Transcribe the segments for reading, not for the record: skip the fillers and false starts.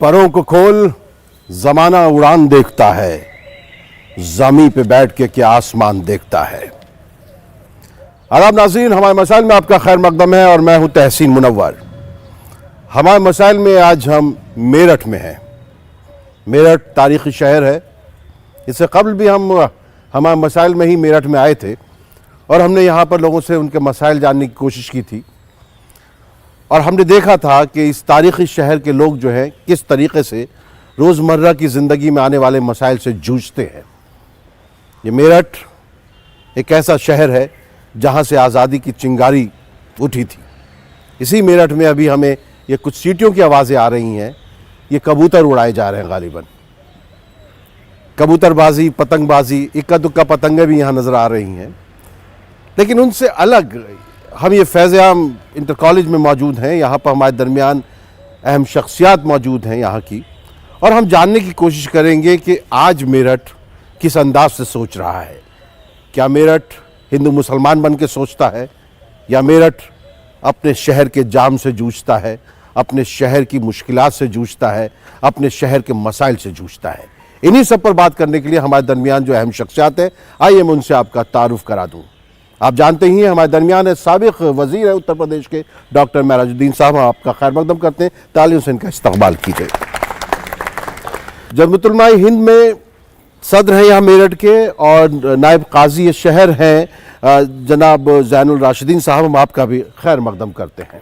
परों को खोल, जमाना उड़ान देखता है, ज़मीं पे बैठ के क्या आसमान देखता है। आदाब नाज़रीन, हमारे मसाइल में आपका खैर मकदम है और मैं हूं तहसीन मुनव्वर। हमारे मसाइल में आज हम मेरठ में हैं। मेरठ तारीख़ी शहर है। इससे कबल भी हम हमारे मसाइल में ही मेरठ में आए थे और हमने यहाँ पर लोगों से उनके मसाइल जानने की कोशिश की थी और हमने देखा था कि इस तारीख़ी शहर के लोग जो हैं किस तरीक़े से रोज़मर्रा की ज़िंदगी में आने वाले मसाइल से जूझते हैं। ये मेरठ एक ऐसा शहर है जहाँ से आज़ादी की चिंगारी उठी थी। इसी मेरठ में अभी हमें ये कुछ सीटियों की आवाज़ें आ रही हैं। ये कबूतर उड़ाए जा रहे हैं गालिबन। कबूतरबाजी, पतंगबाजी, इक्का दुक्का पतंगें भी यहाँ नज़र आ रही हैं। लेकिन उनसे अलग हम ये फैज़-ए-आम इंटर कॉलेज में मौजूद हैं। यहाँ पर हमारे दरमियान अहम शख्सियात मौजूद हैं यहाँ की, और हम जानने की कोशिश करेंगे कि आज मेरठ किस अंदाज से सोच रहा है। क्या मेरठ हिंदू मुसलमान बन के सोचता है, या मेरठ अपने शहर के जाम से जूझता है, अपने शहर की मुश्किलात से जूझता है, अपने शहर के मसाइल से जूझता है। इन्हीं सब पर बात करने के लिए हमारे दरमियान जो अहम शख्सियात है, आइए मैं उनसे आपका तारुफ करा दूँ। आप जानते ही हैं हमारे दरमियान है साबिक़ वज़ीर है उत्तर प्रदेश के डॉक्टर महराजुद्दीन साहब। हम आपका खैर मकदम करते हैं, तालियों से इनका इस्तक़बाल कीजिए। जमअतुल उलमा हिंद में सदर हैं यहाँ मेरठ के, और नायब काजी ये शहर हैं जनाब ज़ैनुल राशिदीन साहब। हम आपका भी खैर मकदम करते हैं।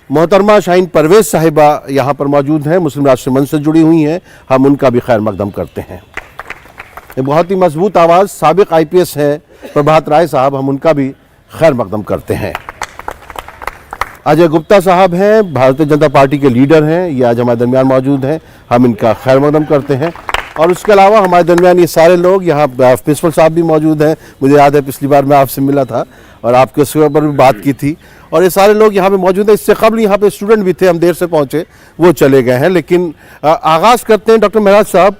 मोहतरमा शाहीन परवेज़ साहिबा यहाँ पर मौजूद हैं, मुस्लिम राष्ट्र मंच से जुड़ी हुई हैं। हम उनका भी खैर मकदम करते हैं। ये बहुत ही मजबूत आवाज़ साबिक़ IPS है प्रभात राय साहब, हम उनका भी खैर मकदम करते हैं। अजय गुप्ता साहब हैं, भारतीय जनता पार्टी के लीडर हैं, ये आज हमारे दरमियान मौजूद हैं। हम इनका खैर मकदम करते हैं। और उसके अलावा हमारे दरमियान ये सारे लोग, यहाँ प्रिंसिपल साहब भी मौजूद हैं। मुझे याद है पिछली बार मैं आपसे मिला था और आपके उसके ऊपर भी बात की थी, और ये सारे लोग यहाँ पे मौजूद हैं। इससे कबल यहाँ पे स्टूडेंट भी थे, हम देर से पहुँचे, वो चले गए हैं। लेकिन आगाज़ करते हैं डॉक्टर महराज साहब,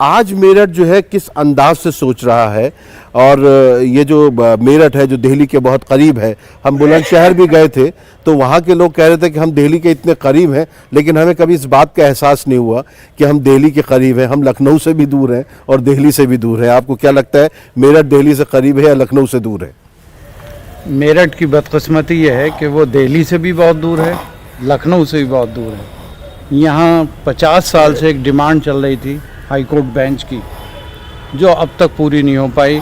आज मेरठ जो है किस अंदाज से सोच रहा है। और ये जो मेरठ है जो दिल्ली के बहुत करीब है, हम बुलंदशहर भी गए थे तो वहाँ के लोग कह रहे थे कि हम दिल्ली के इतने करीब हैं, लेकिन हमें कभी इस बात का एहसास नहीं हुआ कि हम दिल्ली के करीब हैं। हम लखनऊ से भी दूर हैं और दिल्ली से भी दूर हैं। आपको क्या लगता है, मेरठ दिल्ली से करीब है या लखनऊ से दूर है? मेरठ की बदकिस्मती ये है कि वो दिल्ली से भी बहुत दूर है, लखनऊ से भी बहुत दूर है। यहाँ 50 साल से एक डिमांड चल रही थी हाई कोर्ट बेंच की, जो अब तक पूरी नहीं हो पाई।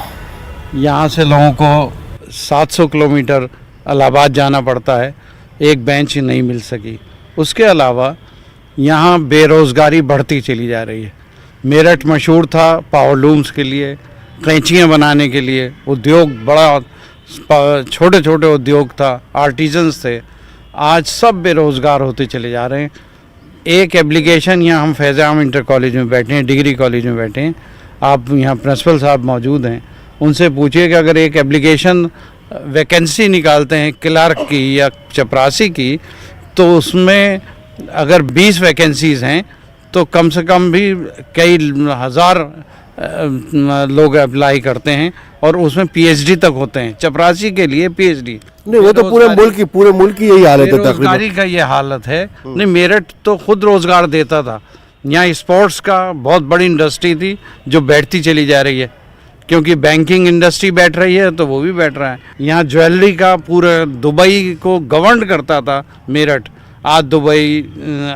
यहाँ से लोगों को 700 किलोमीटर इलाहाबाद जाना पड़ता है, एक बेंच ही नहीं मिल सकी। उसके अलावा यहाँ बेरोज़गारी बढ़ती चली जा रही है। मेरठ मशहूर था पावरलूम्स के लिए, कैंचियाँ बनाने के लिए, उद्योग बड़ा छोटे छोटे उद्योग था, आर्टिजन्स थे। आज सब बेरोज़गार होते चले जा रहे हैं। एक एप्लीकेशन, यहाँ हम फैज़-ए-आम इंटर कॉलेज में बैठे हैं, डिग्री कॉलेज में बैठे हैं। आप यहाँ प्रिंसिपल साहब मौजूद हैं, उनसे पूछिए कि अगर एक एप्लीकेशन वैकेंसी निकालते हैं क्लर्क की या चपरासी की, तो उसमें अगर 20 वैकेंसीज़ हैं तो कम से कम भी कई हज़ार लोग अप्लाई करते हैं, और उसमें PhD तक होते हैं। चपरासी के लिए PhD नहीं, वो तो पूरे मुल्क की यही हालत है। बेरोजगारी का ये हालत है। नहीं, मेरठ तो खुद रोजगार देता था। यहाँ स्पोर्ट्स का बहुत बड़ी इंडस्ट्री थी जो बैठती चली जा रही है, क्योंकि बैंकिंग इंडस्ट्री बैठ रही है तो वो भी बैठ रहा है। यहाँ ज्वेलरी का पूरे दुबई को गवर्न करता था मेरठ। आज दुबई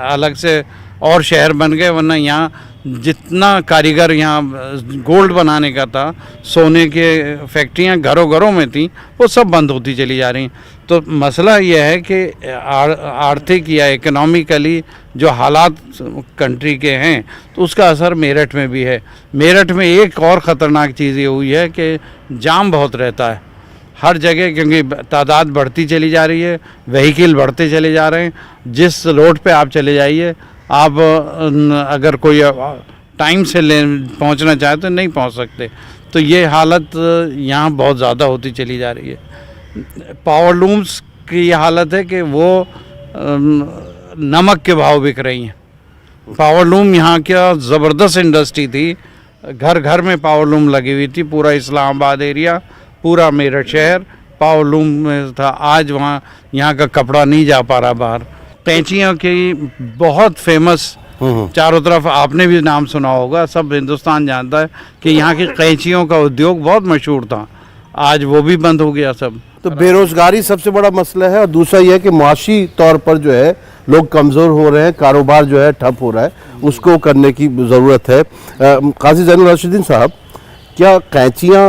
अलग से और शहर बन गए, वरना यहाँ जितना कारीगर यहाँ गोल्ड बनाने का था, सोने के फैक्ट्रियाँ घरों घरों में थी, वो सब बंद होती चली जा रही। तो मसला यह है कि आर्थिक या इकोनॉमिकली जो हालात कंट्री के हैं, तो उसका असर मेरठ में भी है। मेरठ में एक और ख़तरनाक चीज़ ये हुई है कि जाम बहुत रहता है हर जगह, क्योंकि तादाद बढ़ती चली जा रही है, व्हीकल बढ़ते चले जा रहे हैं। जिस रोड पे आप चले जाइए, आप अगर कोई टाइम से पहुंचना चाहे तो नहीं पहुंच सकते। तो ये हालत यहाँ बहुत ज़्यादा होती चली जा रही है। पावरलूम्स की ये हालत है कि वो नमक के भाव बिक रही हैं। पावरलूम यहाँ क्या ज़बरदस्त इंडस्ट्री थी, घर घर में पावरलूम लगी हुई थी। पूरा इस्लामाबाद एरिया, पूरा मेरठ शहर पावरलूम में था। आज वहाँ यहाँ का कपड़ा नहीं जा पा रहा बाहर। कैंचियों की बहुत फेमस, चारों तरफ आपने भी नाम सुना होगा, सब हिंदुस्तान जानता है कि यहाँ की कैंचियों का उद्योग बहुत मशहूर था। आज वो भी बंद हो गया सब। तो बेरोजगारी सबसे बड़ा मसला है और दूसरा यह है कि माशी तौर पर जो है लोग कमज़ोर हो रहे हैं, कारोबार जो है ठप हो रहा है, उसको करने की ज़रूरत है। काजी ज़ैनुल राशिदीन साहब, क्या कैंचियाँ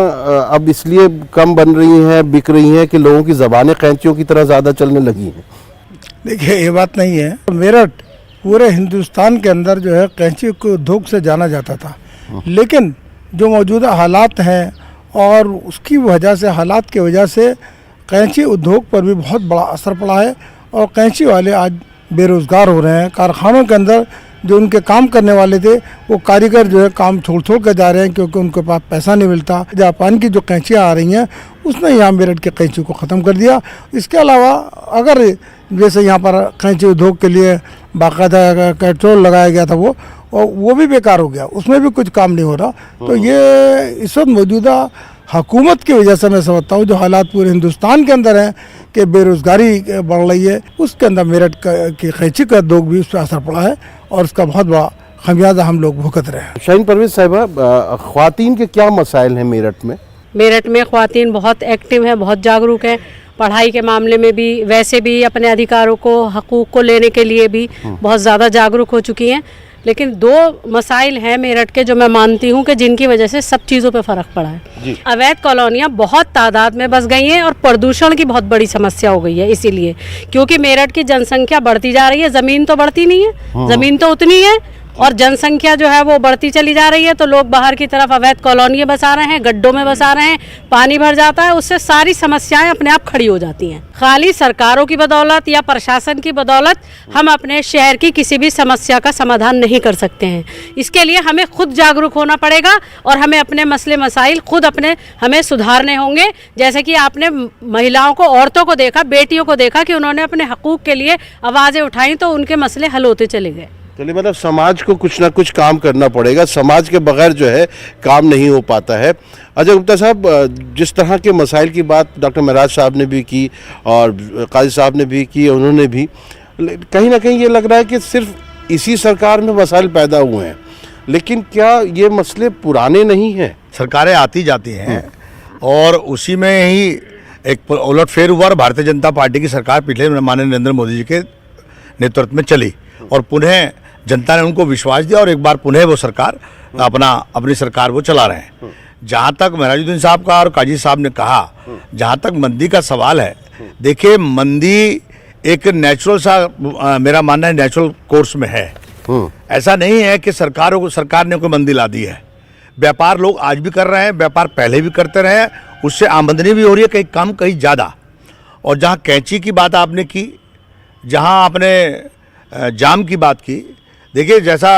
अब इसलिए कम बन रही हैं, बिक रही हैं कि लोगों की ज़बानें कैंचियों की तरह ज़्यादा चलने लगी हैं? देखिए, ये बात नहीं है। मेरठ पूरे हिंदुस्तान के अंदर जो है कैंची को उद्योग से जाना जाता था, लेकिन जो मौजूदा हालात हैं और उसकी वजह से, हालात की वजह से कैंची उद्योग पर भी बहुत बड़ा असर पड़ा है और कैंची वाले आज बेरोज़गार हो रहे हैं। कारखानों के अंदर जो उनके काम करने वाले थे वो कारीगर जो है काम छोड़ कर जा रहे हैं क्योंकि उनके पास पैसा नहीं मिलता। जापान की जो कैंचियाँ आ रही हैं उसने यहाँ मेरठ के कैंची को ख़त्म कर दिया। इसके अलावा अगर जैसे यहाँ पर कैंची उद्योग के लिए बाकायदा पेट्रोल लगाया गया था वो भी बेकार हो गया, उसमें भी कुछ काम नहीं हो रहा। तो ये इस वक्त मौजूदा हुकूमत की वजह से मैं समझता हूँ जो हालात पूरे हिंदुस्तान के अंदर हैं कि बेरोज़गारी बढ़ रही है, उसके अंदर मेरठ की कैंची का उद्योग भी उस पर असर पड़ा है और उसका बहुत बड़ा खमियाजा हम लोग भुगत रहे हैं। शाहीन परवेज़ साहिबा, ख्वातीन के क्या मसाइल हैं मेरठ में? मेरठ में ख्वातीन बहुत एक्टिव हैं, बहुत जागरूक हैं, पढ़ाई के मामले में भी, वैसे भी अपने अधिकारों को, हकूक़ को लेने के लिए भी बहुत ज़्यादा जागरूक हो चुकी हैं। लेकिन दो मसाइल हैं मेरठ के जो मैं मानती हूँ कि जिनकी वजह से सब चीज़ों पे फ़र्क पड़ा है। अवैध कॉलोनियाँ बहुत तादाद में बस गई हैं और प्रदूषण की बहुत बड़ी समस्या हो गई है, इसीलिए क्योंकि मेरठ की जनसंख्या बढ़ती जा रही है, ज़मीन तो बढ़ती नहीं है, ज़मीन तो उतनी है और जनसंख्या जो है वो बढ़ती चली जा रही है। तो लोग बाहर की तरफ अवैध कॉलोनियाँ बसा रहे हैं, गड्ढों में बसा रहे हैं, पानी भर जाता है, उससे सारी समस्याएं अपने आप खड़ी हो जाती हैं। खाली सरकारों की बदौलत या प्रशासन की बदौलत हम अपने शहर की किसी भी समस्या का समाधान नहीं कर सकते हैं। इसके लिए हमें खुद जागरूक होना पड़ेगा और हमें अपने मसले मसाइल खुद हमें सुधारने होंगे। जैसे कि आपने महिलाओं को, औरतों को देखा, बेटियों को देखा कि उन्होंने अपने हकूक़ के लिए आवाज़ें उठाई तो उनके मसले हल होते चले गए। चलिए, मतलब समाज को कुछ ना कुछ काम करना पड़ेगा, समाज के बगैर जो है काम नहीं हो पाता है। अजय गुप्ता साहब, जिस तरह के मसाइल की बात डॉक्टर महराज साहब ने भी की और काजी साहब ने भी की, उन्होंने भी, कहीं ना कहीं ये लग रहा है कि सिर्फ इसी सरकार में मसाइल पैदा हुए हैं, लेकिन क्या ये मसले पुराने नहीं हैं? सरकारें आती जाती हैं और उसी में ही एक उलटफेर हुआ और भारतीय जनता पार्टी की सरकार पिछले माननीय नरेंद्र मोदी जी के नेतृत्व में चली और पुनः जनता ने उनको विश्वास दिया और एक बार पुनः वो सरकार अपनी सरकार वो चला रहे हैं। जहाँ तक महराजुद्दीन साहब का और काजी साहब ने कहा, जहाँ तक मंदी का सवाल है, देखिए मंदी एक नेचुरल सा, मेरा मानना है नेचुरल कोर्स में है। ऐसा नहीं है कि सरकार ने कोई मंदी ला दी है। व्यापार लोग आज भी कर रहे हैं, व्यापार पहले भी करते रहे हैं, उससे आमदनी भी हो रही है, कहीं कम कहीं ज़्यादा। और जहाँ कैंची की बात आपने की, जहाँ आपने जाम की बात की, देखिए जैसा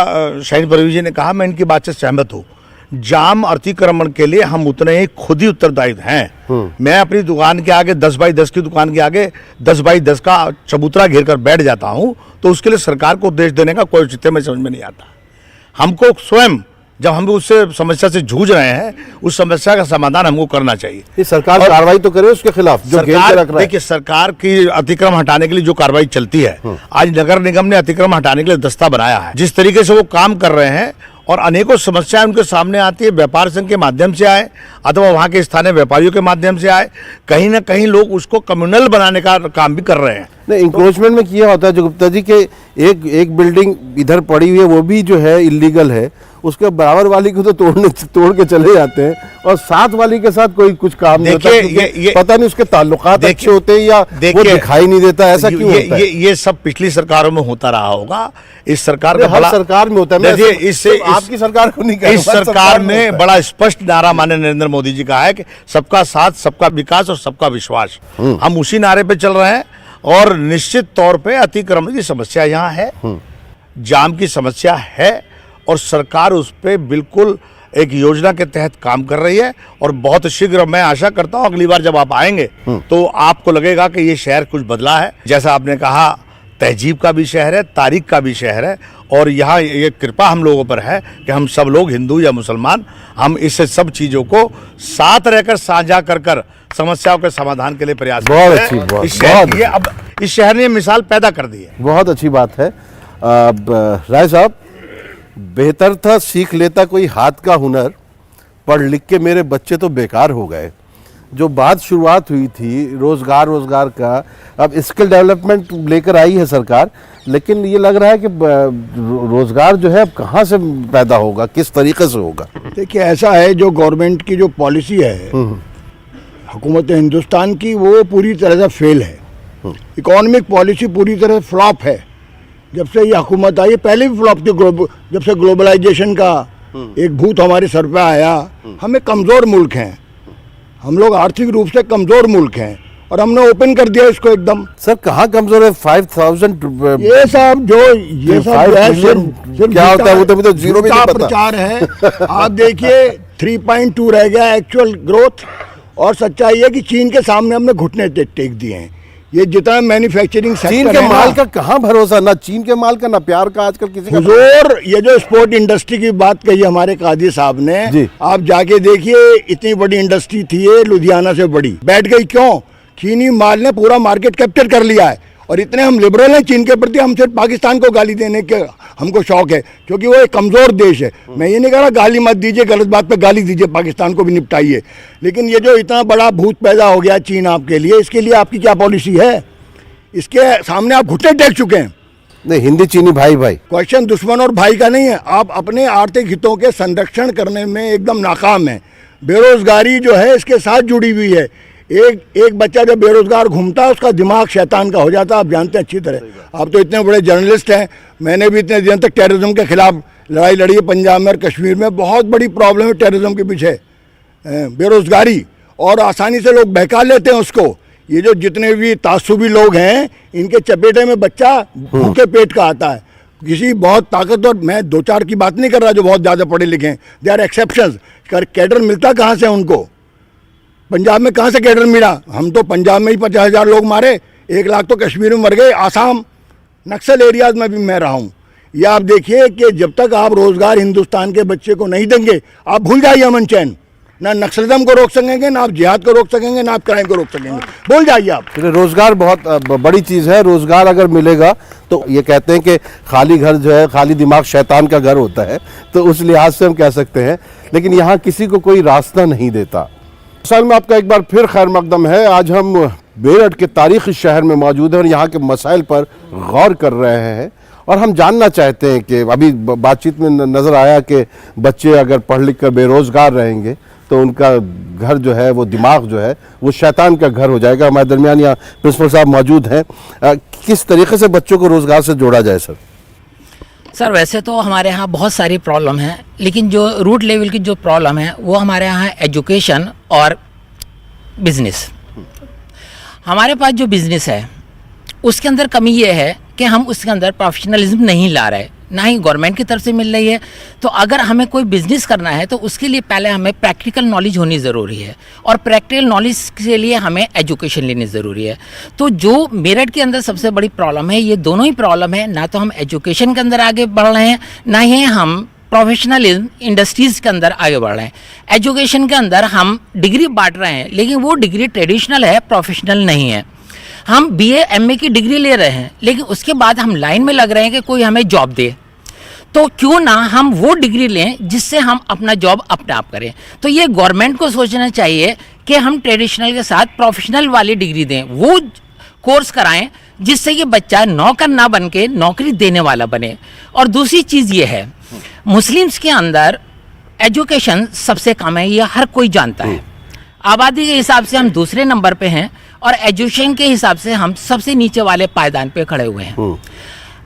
शाहीन परवेज़ जी ने कहा, मैं इनकी बात से सहमत हूँ। जाम अतिक्रमण के लिए हम उतने ही खुद ही उत्तरदायी हैं। मैं अपनी दुकान के आगे 10 बाई 10 की दुकान के आगे 10 बाई 10 का चबूतरा घेर कर बैठ जाता हूँ, तो उसके लिए सरकार को उपदेश देने का कोई औचित्य में समझ में नहीं आता। हमको स्वयं, जब हम उससे समस्या से जूझ रहे हैं, उस समस्या का समाधान हमको करना चाहिए। ये सरकार कार्रवाई तो करे उसके खिलाफ जो घेर के रख रहा है। देखिए, सरकार की अतिक्रमण हटाने के लिए जो कार्रवाई चलती है, आज नगर निगम ने अतिक्रमण हटाने के लिए दस्ता बनाया है। जिस तरीके से वो काम कर रहे हैं और अनेकों समस्याएं उनके सामने आती है, व्यापार संघ के माध्यम से आए अथवा वहाँ के स्थानीय व्यापारियों के माध्यम से आए, कहीं ना कहीं लोग उसको कम्युनल बनाने का काम भी कर रहे हैं। नहीं, इंक्रोचमेंट में किया होता है जो गुप्ता जी के एक बिल्डिंग इधर पड़ी हुई है, वो भी जो है इलीगल है, उसके बराबर वाली को तो तोड़ के चले जाते हैं और साथ वाली के साथ कोई कुछ काम नहीं होता। ये पता नहीं उसके ताल्लुकात अच्छे होते हैं या वो दिखाई नहीं देता, ऐसा क्यों होता है? ये सब पिछली सरकारों में होता रहा होगा। इस सरकार का हर सरकार में होता है। आपकी सरकार को नहीं कह रहा, इस सरकार में बड़ा स्पष्ट नारा माननीय नरेंद्र मोदी जी का है कि सबका साथ, सबका विकास और सबका विश्वास। हम उसी नारे पे चल रहे हैं और निश्चित तौर पे अतिक्रमण की समस्या यहाँ है, जाम की समस्या है और सरकार उस पर बिल्कुल एक योजना के तहत काम कर रही है और बहुत शीघ्र, मैं आशा करता हूँ अगली बार जब आप आएंगे तो आपको लगेगा कि ये शहर कुछ बदला है। जैसा आपने कहा, तहजीब का भी शहर है, तारीख का भी शहर है और यहाँ ये कृपा हम लोगों पर है कि हम सब लोग, हिंदू या मुसलमान, हम इस सब चीज़ों को साथ रहकर साझा कर समस्याओं के समाधान के लिए प्रयास बहुत अच्छी, बहुत अब इस शहर ने मिसाल पैदा कर दी है। बहुत अच्छी बात है। राय साहब, बेहतर था सीख लेता कोई हाथ का हुनर, पढ़ लिख के मेरे बच्चे तो बेकार हो गए। जो बात शुरुआत हुई थी रोजगार का, अब स्किल डेवलपमेंट लेकर आई है सरकार, लेकिन ये लग रहा है कि रोजगार जो है अब कहाँ से पैदा होगा, किस तरीके से होगा? देखिए, ऐसा है, जो गवर्नमेंट की जो पॉलिसी है हुकूमत हिंदुस्तान की, वो पूरी तरह से फेल है। इकोनॉमिक पॉलिसी पूरी तरह फ्लॉप है। जब से ये हुकूमत आई, पहले भी फ्लॉप थी। जब से ग्लोबलाइजेशन का एक भूत हमारे सर पे आया, हम एक कमज़ोर मुल्क हैं, हम लोग आर्थिक रूप से कमज़ोर मुल्क हैं, और हमने ओपन कर दिया इसको एकदम। सर कहाँ कमजोर है? 5000 ये सब जो है सिर्फ क्या होता है वो तो मुझे जीरो भी नहीं पता। प्रचार है। आप देखिए 3.2 रह गया एक्चुअल ग्रोथ, और सच्चाई है कि चीन के सामने हमने घुटने टेक दिए हैं। ये जितना मैन्युफैक्चरिंग सेक्टर चीन के माल का कहाँ भरोसा, ना चीन के माल का ना प्यार का आजकल किसी का। हुजूर, ये जो स्पोर्ट इंडस्ट्री की बात कही हमारे काजी साहब ने, आप जाके देखिए, इतनी बड़ी इंडस्ट्री थी ये, लुधियाना से बड़ी, बैठ गई क्यों? चीनी माल ने पूरा मार्केट कैप्चर कर लिया है। और इतने हम लिबरल हैं चीन के प्रति, हम सिर्फ पाकिस्तान को गाली देने के हमको शौक है, क्योंकि वो एक कमज़ोर देश है। मैं ये नहीं कह रहा गाली मत दीजिए, गलत बात पे गाली दीजिए, पाकिस्तान को भी निपटाइए, लेकिन ये जो इतना बड़ा भूत पैदा हो गया चीन आपके लिए, इसके लिए आपकी क्या पॉलिसी है? इसके सामने आप घुटने टेक चुके हैं। नहीं, हिंदी चीनी भाई भाई, क्वेश्चन दुश्मन और भाई का नहीं है। आप अपने आर्थिक हितों के संरक्षण करने में एकदम नाकाम है। बेरोजगारी जो है इसके साथ जुड़ी हुई है। एक बच्चा जब बेरोजगार घूमता है, उसका दिमाग शैतान का हो जाता है। आप जानते हैं अच्छी तरह। आप तो इतने बड़े जर्नलिस्ट हैं, मैंने भी इतने दिन तक टेररिज्म के खिलाफ लड़ाई लड़ी है। पंजाब में और कश्मीर में बहुत बड़ी प्रॉब्लम है टेररिज्म के पीछे, बेरोजगारी, और आसानी से लोग बहका लेते हैं उसको। ये जो जितने भी तासुबी लोग हैं, इनके चपेटे में बच्चा भूखे पेट का आता है। किसी बहुत ताकतवर, मैं 2-4 की बात नहीं कर रहा जो बहुत ज़्यादा पढ़े लिखे हैं, दे आर एक्सेप्शंस। कैडर मिलता कहाँ से उनको? पंजाब में कहाँ से कैडर मिला? हम तो पंजाब में ही 50,000 लोग मारे, 1 लाख तो कश्मीर में मर गए। आसाम नक्सल एरियाज में भी मैं रहा हूँ। ये आप देखिए कि जब तक आप रोज़गार हिंदुस्तान के बच्चे को नहीं देंगे, आप भूल जाइए अमन चैन। ना नक्सलिज्म को रोक सकेंगे, ना आप जिहाद को रोक सकेंगे, ना आप क्राइम को रोक सकेंगे। भूल जाइए आप। रोजगार बहुत बड़ी चीज़ है। रोजगार अगर मिलेगा तो ये कहते हैं कि खाली घर जो है, खाली दिमाग शैतान का घर होता है, तो उस लिहाज से हम कह सकते हैं। लेकिन यहाँ किसी को कोई रास्ता नहीं देता। साल में आपका एक बार फिर खैर मकदम है। आज हम मेरठ के तारीखी शहर में मौजूद हैं और यहाँ के मसाइल पर गौर कर रहे हैं, और हम जानना चाहते हैं कि अभी बातचीत में नज़र आया कि बच्चे अगर पढ़ लिख कर बेरोज़गार रहेंगे तो उनका घर जो है, वो दिमाग जो है, वो शैतान का घर हो जाएगा। हमारे दरमियान यहाँ प्रिंसिपल साहब मौजूद हैं। किस तरीके से बच्चों को रोज़गार से जोड़ा जाए सर? सर वैसे तो हमारे यहाँ बहुत सारी प्रॉब्लम है, लेकिन जो रूट लेवल की जो प्रॉब्लम है वो हमारे यहाँ है एजुकेशन और बिजनेस। हमारे पास जो बिजनेस है उसके अंदर कमी ये है कि हम उसके अंदर प्रोफेशनलिज्म नहीं ला रहे, ना ही गवर्नमेंट की तरफ से मिल रही है। तो अगर हमें कोई बिजनेस करना है तो उसके लिए पहले हमें प्रैक्टिकल नॉलेज होनी ज़रूरी है, और प्रैक्टिकल नॉलेज के लिए हमें एजुकेशन लेनी ज़रूरी है। तो जो मेरठ के अंदर सबसे बड़ी प्रॉब्लम है, ये दोनों ही प्रॉब्लम है। ना तो हम एजुकेशन के अंदर आगे बढ़ रहे हैं, ना ही हम प्रोफेशनलिज्म इंडस्ट्रीज़ के अंदर आगे बढ़ रहे हैं। एजुकेशन के अंदर हम डिग्री बांट रहे हैं, लेकिन वो डिग्री ट्रेडिशनल है, प्रोफेशनल नहीं है। हम BA MA की डिग्री ले रहे हैं, लेकिन उसके बाद हम लाइन में लग रहे हैं कि कोई हमें जॉब दे। तो क्यों ना हम वो डिग्री लें जिससे हम अपना जॉब अपने आप करें। तो ये गवर्नमेंट को सोचना चाहिए कि हम ट्रेडिशनल के साथ प्रोफेशनल वाली डिग्री दें, वो कोर्स कराएं जिससे कि बच्चा नौकर ना बन के नौकरी देने वाला बने। और दूसरी चीज़ ये है, मुस्लिम्स के अंदर एजुकेशन सबसे कम है, ये हर कोई जानता है। आबादी के हिसाब से हम दूसरे नंबर पे हैं, और एजुकेशन के हिसाब से हम सबसे नीचे वाले पायदान पे खड़े हुए हैं।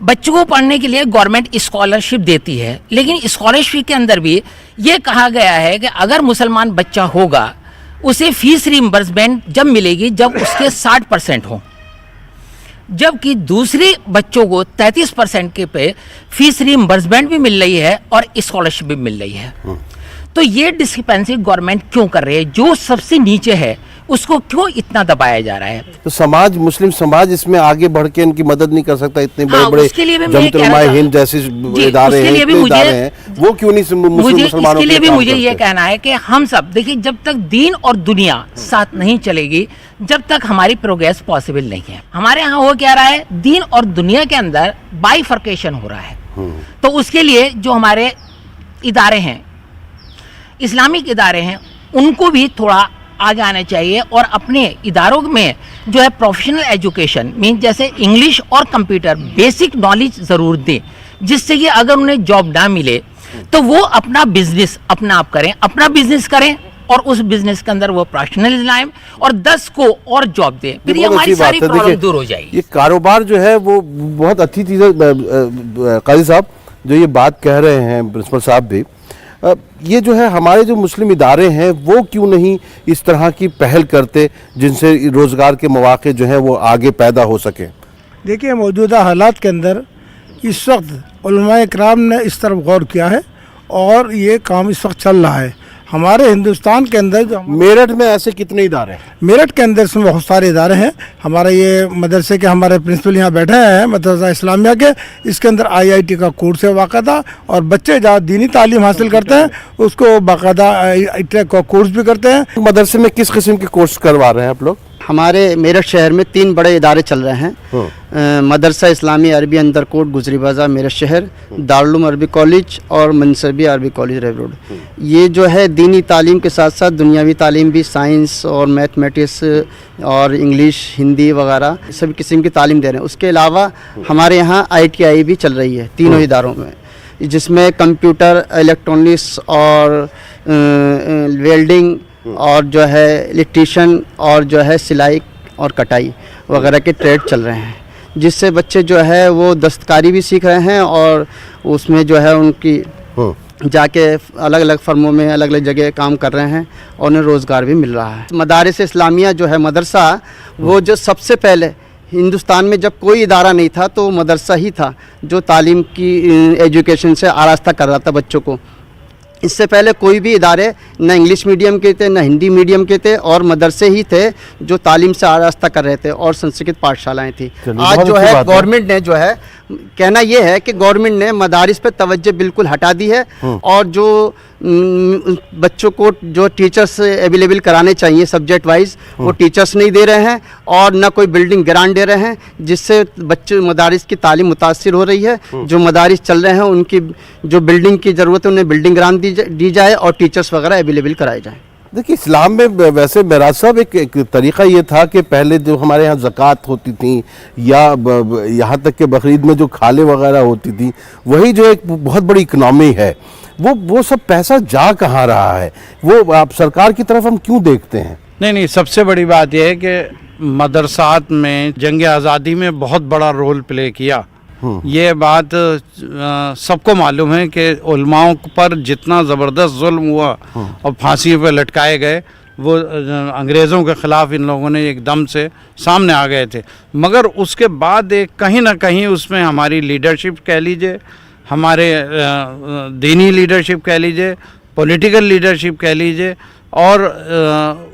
बच्चों को पढ़ने के लिए गवर्नमेंट स्कॉलरशिप देती है, लेकिन स्कॉलरशिप के अंदर भी ये कहा गया है कि अगर मुसलमान बच्चा होगा उसे फीस रिइंबर्समेंट जब मिलेगी जब उसके 60% हो, जबकि दूसरे बच्चों को 33% के पे फीस रिइंबर्समेंट भी मिल रही है और स्कॉलरशिप भी मिल रही है। तो ये डिस्क्रिपेंसी गवर्नमेंट क्यों कर रही है? जो सबसे नीचे है उसको क्यों इतना दबाया जा रहा है? तो समाज, मुस्लिम समाज इसमें आगे बढ़ के इनकी मदद नहीं कर सकता? इतने बड़े बड़े उसके लिए भी मैं जमत उलमा हिंद जैसे इदारे हैं, इदारे हैं, वो क्यों नहीं मुसलमानों इसके लिए भी काम मुझे ये करते? कहना है कि हम सब देखिए, जब तक दीन और दुनिया साथ नहीं चलेगी, जब तक हमारी प्रोग्रेस पॉसिबल नहीं है। हमारे यहाँ हो क्या रहा है, दीन और दुनिया के अंदर बाइफर्केशन हो रहा है। तो उसके लिए जो हमारे इदारे हैं, इस्लामिक इदारे हैं, उनको भी थोड़ा आगे आना चाहिए और अपने इदारों में जो है प्रोफेशनल एजुकेशन मीन जैसे इंग्लिश और कंप्यूटर बेसिक नॉलेज ज़रूर दें, जिससे कि अगर उन्हें जॉब ना मिले तो वो अपना बिजनेस अपना आप करें, अपना बिजनेस करें और उस बिजनेस के अंदर वो प्रोफेशनल लाएं और 10 को और जॉब दें, फिर ये हमारी सारी प्रॉब्लम दूर हो जाएगी। ये कारोबार जो है वो बहुत अच्छी चीज़ है। काजी साहब जो ये बात कह रहे हैं, प्रिंसिपल साहब भी, ये जो है हमारे जो मुस्लिम इदारे हैं वो क्यों नहीं इस तरह की पहल करते जिनसे रोज़गार के मौके जो हैं वो आगे पैदा हो सके? देखिए, मौजूदा हालात के अंदर इस वक्त उलमाए किराम ने इस तरफ गौर किया है और ये काम इस वक्त चल रहा है। हमारे हिंदुस्तान के अंदर जो मेरठ में ऐसे कितने इदारे हैं? मेरठ के अंदर इसमें बहुत सारे इदारे हैं। हमारे ये मदरसे के हमारे प्रिंसिपल यहाँ बैठे हैं, मदरसा इस्लामिया के, इसके अंदर IIT का कोर्स है बाकायदा, और बच्चे जहाँ दीनी तालीम हासिल करते हैं उसको बाकायदा IIT का कोर्स भी करते हैं। मदरसे में किस किस्म के कोर्स करवा रहे हैं आप लोग? हमारे मेरठ शहर में 3 बड़े इदारे चल रहे हैं। मदरसा इस्लामी अरबी अंदरकोट गुजरी बाजार मेरठ शहर, दारुल अरबी कॉलेज और मनसबी अरबी कॉलेज रेव रोड। ये जो है दीनी तालीम के साथ साथ दुनियावी तालीम भी, साइंस और मैथमेटिक्स और इंग्लिश, हिंदी वगैरह सभी किस्म की तालीम दे रहे हैं। उसके अलावा हमारे यहाँ ITI भी चल रही है तीनों इदारों में, जिसमें कंप्यूटर, इलेक्ट्रॉनिक्स और वेल्डिंग और जो है इलेक्ट्रीशियन और जो है सिलाई और कटाई वगैरह के ट्रेड चल रहे हैं, जिससे बच्चे जो है वो दस्तकारी भी सीख रहे हैं और उसमें जो है उनकी जाके अलग अलग फर्मों में अलग अलग जगह काम कर रहे हैं और उन्हें रोज़गार भी मिल रहा है। मदारिस इस्लामिया जो है मदरसा, वो जो सबसे पहले हिंदुस्तान में जब कोई इदारा नहीं था तो मदरसा ही था जो तालीम की एजुकेशन से आरास्ता कर रहा था बच्चों को। इससे पहले कोई भी इदारे न इंग्लिश मीडियम के थे न हिंदी मीडियम के थे, और मदरसे ही थे जो तालीम से आरास्ता कर रहे थे और संस्कृत पाठशालाएं थी। आज जो है गवर्नमेंट ने जो है, कहना ये है कि गवर्नमेंट ने मदारिस पे तवज्जो बिल्कुल हटा दी है और जो बच्चों को जो टीचर्स अवेलेबल कराने चाहिए सब्जेक्ट वाइज, वो टीचर्स नहीं दे रहे हैं और न कोई बिल्डिंग ग्रांट दे रहे हैं, जिससे बच्चे मदारिस की तालीम मुतासिर हो रही है। जो मदारिस चल रहे हैं उनकी जो बिल्डिंग की ज़रूरत है उन्हें बिल्डिंग ग्रांट दी जाए और टीचर्स वगैरह अवेलेबल कराए जाएँ। देखिए, इस्लाम में वैसे मेराज साहब एक तरीक़ा ये था कि पहले जो हमारे यहाँ ज़कात होती थी या यहाँ तक कि बकरीद में जो खाले वगैरह होती थी, वही जो एक बहुत बड़ी इकनॉमी है, वो सब पैसा जा कहाँ रहा है? वो आप सरकार की तरफ हम क्यों देखते हैं? नहीं, सबसे बड़ी बात यह है कि मदरसात में जंग आज़ादी में बहुत बड़ा रोल प्ले किया। ये बात सबको मालूम है कि उलमाओं पर जितना ज़बरदस्त जुल्म हुआ और फांसी पे लटकाए गए, वो अंग्रेज़ों के ख़िलाफ़ इन लोगों ने एकदम से सामने आ गए थे। मगर उसके बाद एक कहीं ना कहीं उसमें हमारी लीडरशिप कह लीजिए, हमारे दीनी लीडरशिप कह लीजिए, पॉलिटिकल लीडरशिप कह लीजिए, और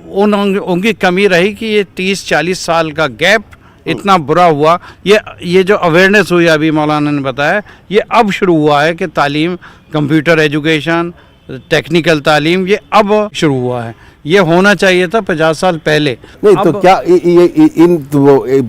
उनकी कमी रही कि ये 30-40 साल का गैप इतना बुरा हुआ। ये जो अवेयरनेस हुई अभी मौलाना ने बताया, ये अब शुरू हुआ है कि तालीम, कंप्यूटर एजुकेशन, टेक्निकल तालीम, ये अब शुरू हुआ है। ये होना चाहिए था 50 साल पहले। नहीं तो क्या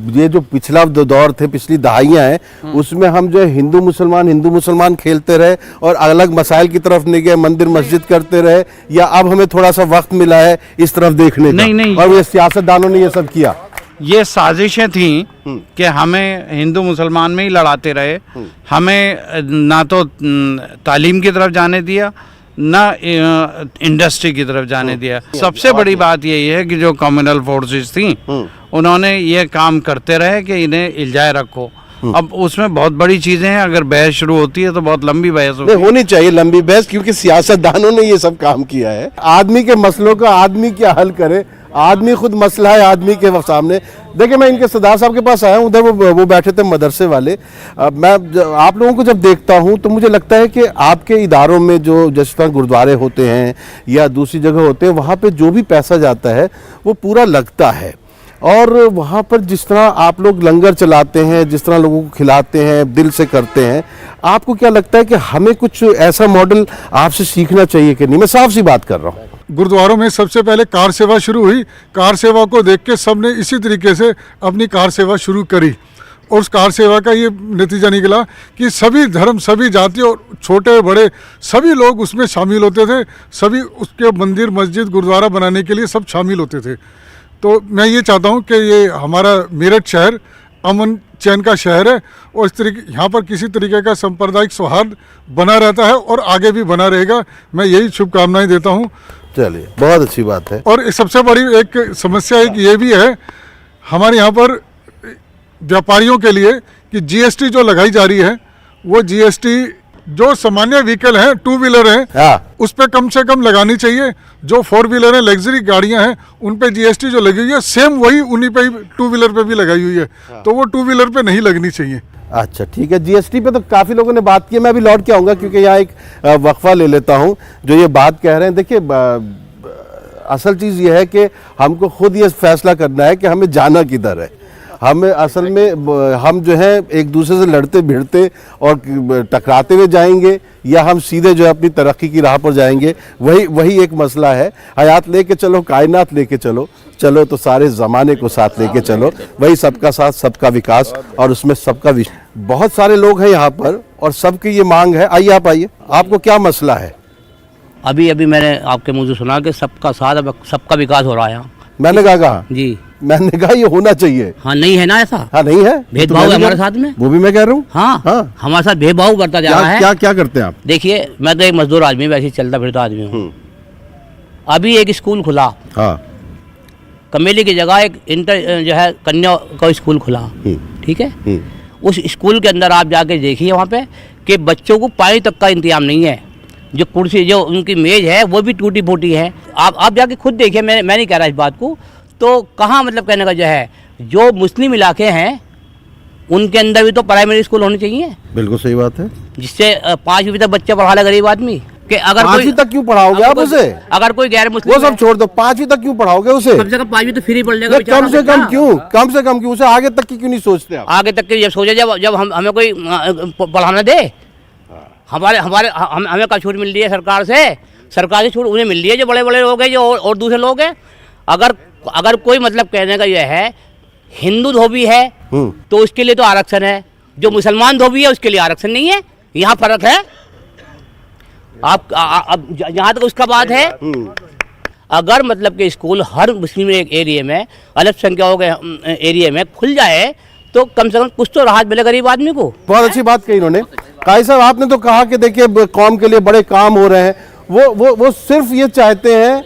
ये जो पिछला दौर थे, पिछली दहाइयाँ हैं, उसमें हम जो हिंदू मुसलमान खेलते रहे और अलग मसाइल की तरफ नहीं गए, मंदिर मस्जिद करते रहे, या अब हमें थोड़ा सा वक्त मिला है इस तरफ देखने का? नहीं, और ये सियासतदानों ने ये सब किया। ये साजिशें थी कि हमें हिंदू मुसलमान में ही लड़ाते रहे, हमें ना तो तालीम की तरफ जाने दिया ना इंडस्ट्री की तरफ जाने दिया। सबसे बड़ी बात यही है कि जो कम्युनल फोर्सेस थी उन्होंने ये काम करते रहे कि इन्हें इल्जाए रखो। अब उसमें बहुत बड़ी चीजें हैं, अगर बहस शुरू होती है तो बहुत लंबी बहस होनी चाहिए, लंबी बहस, क्योंकि सियासतदानों ने ये सब काम किया है। आदमी के मसलों का आदमी क्या हल करे, आदमी खुद मसला है आदमी के सामने। देखिए मैं इनके सरदार साहब के पास आया हूँ, उधर वो बैठे थे मदरसे वाले। आप लोगों को जब देखता हूँ तो मुझे लगता है कि आपके इदारों में जो जिस तरह गुरुद्वारे होते हैं या दूसरी जगह होते हैं, वहाँ पे जो भी पैसा जाता है वो पूरा लगता है। और वहाँ पर जिस तरह आप लोग लंगर चलाते हैं, जिस तरह लोगों को खिलाते हैं, दिल से करते हैं, आपको क्या लगता है कि हमें कुछ ऐसा मॉडल आपसे सीखना चाहिए कि नहीं? मैं साफ सी बात कर रहा हूँ। गुरुद्वारों में सबसे पहले कार सेवा शुरू हुई। कार सेवा को देख के सबने इसी तरीके से अपनी कार सेवा शुरू करी और उस कार सेवा का ये नतीजा निकला कि सभी धर्म, सभी जाति और छोटे बड़े सभी लोग उसमें शामिल होते थे। सभी उसके मंदिर, मस्जिद, गुरुद्वारा बनाने के लिए सब शामिल होते थे। तो मैं ये चाहता हूँ कि ये हमारा मेरठ शहर अमन चैन का शहर है और इस तरीके यहाँ पर किसी तरीके का सांप्रदायिक सौहार्द बना रहता है और आगे भी बना रहेगा। मैं यही शुभकामनाएं देता हूँ। चलिए, बहुत अच्छी बात है। और सबसे बड़ी एक समस्या एक ये भी है हमारे यहाँ पर व्यापारियों के लिए कि जीएसटी जो लगाई जा रही है, वो जीएसटी जो सामान्य व्हीकल हैं, टू व्हीलर हैं, हाँ। उस पर कम से कम लगानी चाहिए। जो फोर व्हीलर हैं, लग्जरी गाड़ियां हैं, उन पे जीएसटी जो लगी हुई है सेम वही उन्हीं पे टू व्हीलर पे भी लगाई हुई है। तो वो टू व्हीलर पे नहीं लगनी चाहिए। अच्छा ठीक है, जीएसटी पे तो काफ़ी लोगों ने बात की है। मैं अभी लौट के आऊँगा क्योंकि यहाँ एक वक्फा ले लेता हूँ। जो ये बात कह रहे हैं, देखिए असल चीज़ ये है कि हमको खुद ये फैसला करना है कि हमें जाना किधर है। हमें असल में हम जो है एक दूसरे से लड़ते भिड़ते और टकराते हुए जाएंगे या हम सीधे जो है अपनी तरक्की की राह पर जाएंगे, वही एक मसला है। हयात लेके चलो, कायनात लेके चलो, चलो तो सारे ज़माने को साथ लेके चलो, वही सबका साथ सबका विकास और उसमें सबका बहुत सारे लोग हैं यहाँ पर और सबकी ये मांग है। आइए आप आइए, आपको क्या मसला है? अभी मैंने आपके मुंह से सुना कि सबका साथ सबका विकास हो रहा है। मैंने कहा जी, मैंने कहा ये होना चाहिए। हाँ, नहीं है ना ऐसा? हाँ नहीं है, भेदभाव है हमारे साथ में। वो भी मैं कह रहा हूँ। हाँ, हमारे साथ भेदभाव बढ़ता जा रहा है। क्या करते हैं आप? देखिए, मैं तो एक मजदूर आदमी, वैसे ही चलता फिरता आदमी हूँ। अभी एक स्कूल खुला, हाँ, कमेली की जगह एक इंटर जो है कन्या का स्कूल खुला, ठीक है। उस स्कूल के अंदर आप जाके देखिए वहाँ पे कि बच्चों को पानी तक का इंतजाम नहीं है। जो कुर्सी, जो उनकी मेज है, वो भी टूटी फूटी है। आप जाके खुद देखिए, मैं नहीं कह रहा इस बात को। तो कहाँ मतलब कहने का जो है, जो मुस्लिम इलाके हैं उनके अंदर भी तो प्राइमरी स्कूल होने चाहिए। बिल्कुल सही बात है, जिससे 5वीं तक बच्चा पढ़ा ले गरीब आदमी। कि अगर 5वीं तक क्यों पढ़ाओगे आप उसे? अगर कोई गैर मुस्लिम, वो सब छोड़ दो, 5वीं तक क्यों पढ़ाओगे उसे? कम से कम 5वीं तो फ्री पढ़ लेगा। कम से कम क्यों उसे आगे तक की क्यों नहीं सोचते आप? आगे तक के जब सोचे, जब हमें कोई पढ़ाना दे। हमें क्या छूट मिल रही है सरकार से? सरकार से छूट उन्हें मिल रही है जो बड़े बड़े लोग हैं, जो और दूसरे लोग हैं। अगर कोई मतलब कहने का यह है, हिंदू धोबी है तो उसके लिए तो आरक्षण है, जो मुसलमान धोबी है उसके लिए आरक्षण नहीं है। यहाँ फर्क है। आप जहाँ तक उसका बात है, अगर मतलब कि स्कूल हर मुस्लिम एरिया में, अल्पसंख्यकों के एरिया में खुल जाए तो कम से कम कुछ तो राहत मिले गरीब आदमी को। बहुत अच्छी बात कही इन्होंने। काई साहब, आपने तो कहा कि देखिए कौम के लिए बड़े काम हो रहे हैं। वो सिर्फ ये चाहते हैं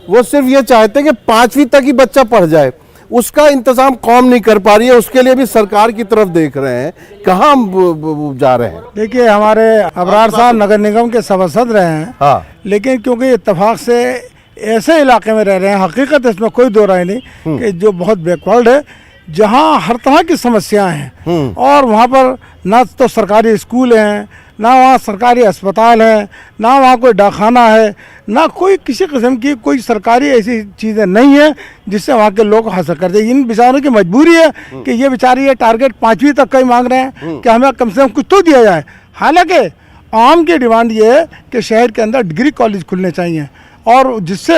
कि 5वीं तक ही बच्चा पढ़ जाए। उसका इंतजाम कौम नहीं कर पा रही है, उसके लिए भी सरकार की तरफ देख रहे हैं। कहाँ जा रहे हैं? देखिए, हमारे अबरार साहब नगर निगम के सभासद रहे हैं। हाँ। लेकिन क्योंकि इत्तेफाक से ऐसे इलाके में रह रहे हैं, हकीकत इसमें कोई दो राय नहीं कि जो बहुत बैकवर्ड है, जहाँ हर तरह की समस्याएं हैं और वहाँ पर ना तो सरकारी स्कूल हैं, ना वहाँ सरकारी अस्पताल है, ना वहाँ कोई डाकखाना है, ना कोई किसी किस्म की कोई सरकारी ऐसी चीज़ें नहीं है जिससे वहाँ के लोग हासिल करते हैं। इन बेचारों की मजबूरी है कि ये बेचारे ये टारगेट 5वीं तक का ही मांग रहे हैं कि हमें कम से कम कुछ तो दिया जाए। हालांकि आम की डिमांड ये है कि शहर के अंदर डिग्री कॉलेज खुलने चाहिए और जिससे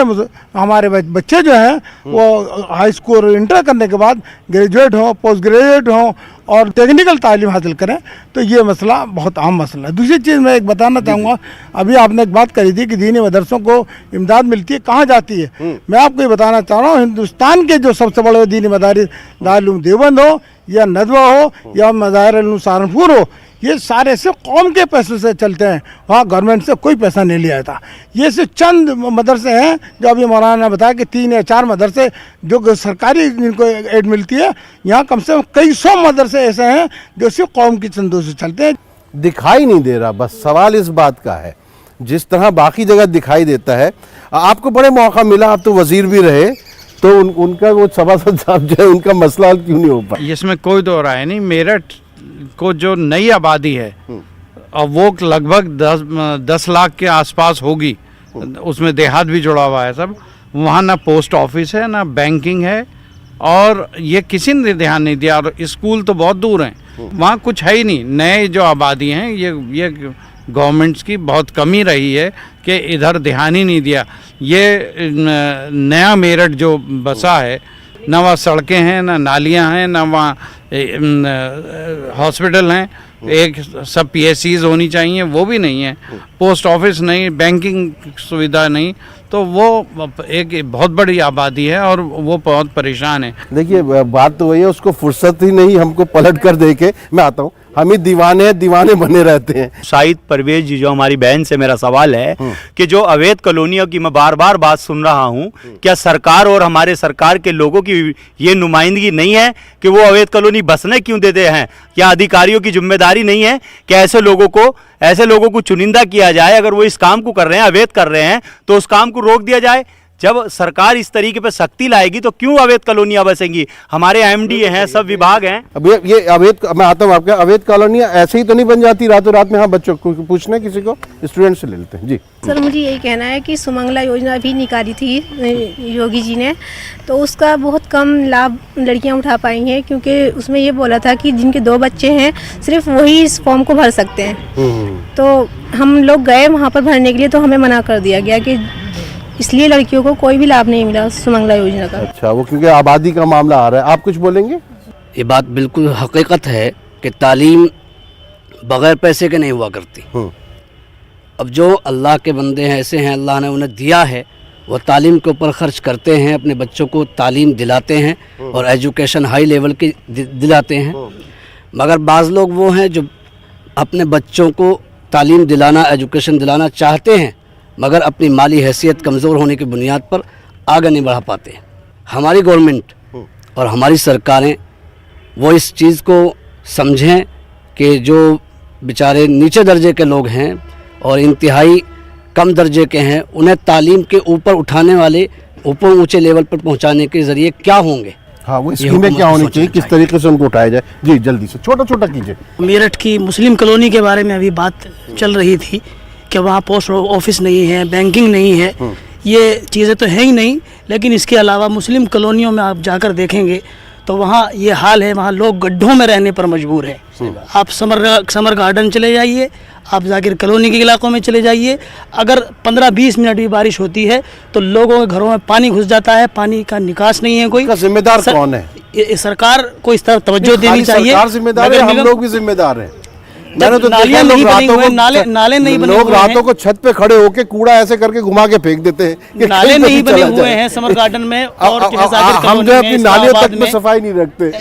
हमारे बच्चे जो हैं वो हाई स्कूल इंटर करने के बाद ग्रेजुएट हों, पोस्ट ग्रेजुएट हों और टेक्निकल तालीम हासिल करें। तो ये मसला बहुत अहम मसला है। दूसरी चीज़ मैं एक बताना चाहूँगा, अभी आपने एक बात करी थी कि दीनी मदरसों को इमदाद मिलती है, कहाँ जाती है? मैं आपको ये बताना चाह रहा हूँ, हिंदुस्तान के जो सबसे बड़े दीनी मदारिस, दारुल उलूम देवबंद हो या नदवा हो या मज़ाहिर उलूम सहारनपुर हो, ये सारे से कौम के पैसे से चलते हैं। वहाँ गवर्नमेंट से कोई पैसा नहीं लिया जाता। ये सिर्फ चंद मदरसे हैं जो अभी मौलाना ने बताया कि 3 या 4 मदरसे जो सरकारी जिनको एड मिलती है। यहाँ कम से कम कई 100 मदरसे ऐसे हैं जो सिर्फ कौम की चंदों से चलते हैं। दिखाई नहीं दे रहा, बस सवाल इस बात का है। जिस तरह बाकी जगह दिखाई देता है, आपको बड़े मौका मिला, आप तो वजीर भी रहे, तो उनका वो सभासद साहब जो है उनका मसला हल क्यों नहीं हो पाया? इसमें कोई दो राय नहीं। मेरठ को जो नई आबादी है और वो लगभग 10 लाख के आसपास होगी, उसमें देहात भी जुड़ा हुआ है सब। वहाँ ना पोस्ट ऑफिस है ना बैंकिंग है, और ये किसी ने ध्यान नहीं दिया। और स्कूल तो बहुत दूर हैं, वहाँ कुछ है ही नहीं। नए जो आबादी हैं ये गवर्नमेंट्स की बहुत कमी रही है कि इधर ध्यान ही नहीं दिया। ये नया मेरठ जो बसा है, ना वहाँ सड़कें हैं, ना नालियाँ हैं, ना वहाँ हॉस्पिटल हैं। एक सब PSCs होनी चाहिए, वो भी नहीं है। पोस्ट ऑफिस नहीं, बैंकिंग सुविधा नहीं। तो वो एक बहुत बड़ी आबादी है और वो बहुत परेशान है। देखिए बात तो वही है, उसको फुर्सत ही नहीं हमको पलट कर दे के। मैं आता हूँ, हम ही दीवाने बने रहते हैं। शाहिद परवेज जी, जो हमारी बहन से मेरा सवाल है कि जो अवैध कॉलोनियों की मैं बार बार बात सुन रहा हूँ, क्या सरकार और हमारे सरकार के लोगों की ये नुमाइंदगी नहीं है कि वो अवैध कॉलोनी बसने क्यों देते हैं? क्या अधिकारियों की जिम्मेदारी नहीं है कि ऐसे लोगों को चुनिंदा किया जाए? अगर वो इस काम को कर रहे हैं, अवैध कर रहे हैं, तो उस काम को रोक दिया जाए। जब सरकार इस तरीके पे सख्ती लाएगी तो क्यों अवैध कॉलोनियां बसेंगी? हमारे MD हैं, सब विभाग हैं। अब ये अवैध, मैं आता हूँ आपके, अवैध कॉलोनियां ऐसे ही तो नहीं बन जाती रातों रात में? हाँ, बच्चों को पूछना, किसी को स्टूडेंट से ले लेते हैं जी। सर मुझे यही कहना है कि सुमंगला योजना भी निकाली थी योगी जी ने, तो उसका बहुत कम लाभ लड़कियां उठा पाई हैं, क्योंकि उसमें ये बोला था कि जिनके 2 बच्चे हैं सिर्फ वही इस फॉर्म को भर सकते हैं। तो हम लोग गए वहाँ पर भरने के लिए, तो हमें मना कर दिया गया कि इसलिए लड़कियों को कोई भी लाभ नहीं मिला सुमंगला योजना का। अच्छा, वो क्योंकि आबादी का मामला आ रहा है। आप कुछ बोलेंगे? ये बात बिल्कुल हकीकत है कि तालीम बगैर पैसे के नहीं हुआ करती। अब जो अल्लाह के बंदे हैं, ऐसे हैं, अल्लाह ने उन्हें दिया है, वो तालीम के ऊपर खर्च करते हैं, अपने बच्चों को तालीम दिलाते हैं और एजुकेशन हाई लेवल की दिलाते हैं। मगर बाज़ लोग वो हैं जो अपने बच्चों को तालीम दिलाना, एजुकेशन दिलाना चाहते हैं, मगर अपनी माली हैसियत कमज़ोर होने की बुनियाद पर आगे नहीं बढ़ा पाते। हमारी गवर्नमेंट और हमारी सरकारें वो इस चीज़ को समझें कि जो बेचारे नीचे दर्जे के लोग हैं और इंतहाई कम दर्जे के हैं, उन्हें तालीम के ऊपर उठाने वाले, ऊपर ऊंचे लेवल पर पहुंचाने के ज़रिए क्या होंगे। हाँ, वो स्कीमें क्या होनी चाहिए, किस तरीके से उनको उठाया जाए? जी जल्दी से, छोटा छोटा कीजिए। मेरठ की मुस्लिम कॉलोनी के बारे में अभी बात चल रही थी कि वहाँ पोस्ट ऑफिस नहीं है, बैंकिंग नहीं है, ये चीज़ें तो है ही नहीं। लेकिन इसके अलावा मुस्लिम कॉलोनियों में आप जाकर देखेंगे तो वहाँ ये हाल है, वहाँ लोग गड्ढों में रहने पर मजबूर हैं। आप समर गार्डन चले जाइए, आप जाकिर कॉलोनी के इलाकों में चले जाइए, अगर 15-20 मिनट भी बारिश होती है तो लोगों के घरों में पानी घुस जाता है, पानी का निकास नहीं है। कोई जिम्मेदार कौन है? सरकार को इस तरफ तवज्जो देनी चाहिए। सरकार जिम्मेदार है, हम लोग भी जिम्मेदार हैं। मैंने तो नालियां नहीं बनी हुई हैं, नाले नहीं बने हुए हैं। लोग रातों को छत पे खड़े होके कूड़ा ऐसे करके घुमा के फेंक देते हैं। नाले नहीं बने हुए हैं समर गार्डन में, और हम जो अपनी नालियों तक में सफाई नहीं रखते।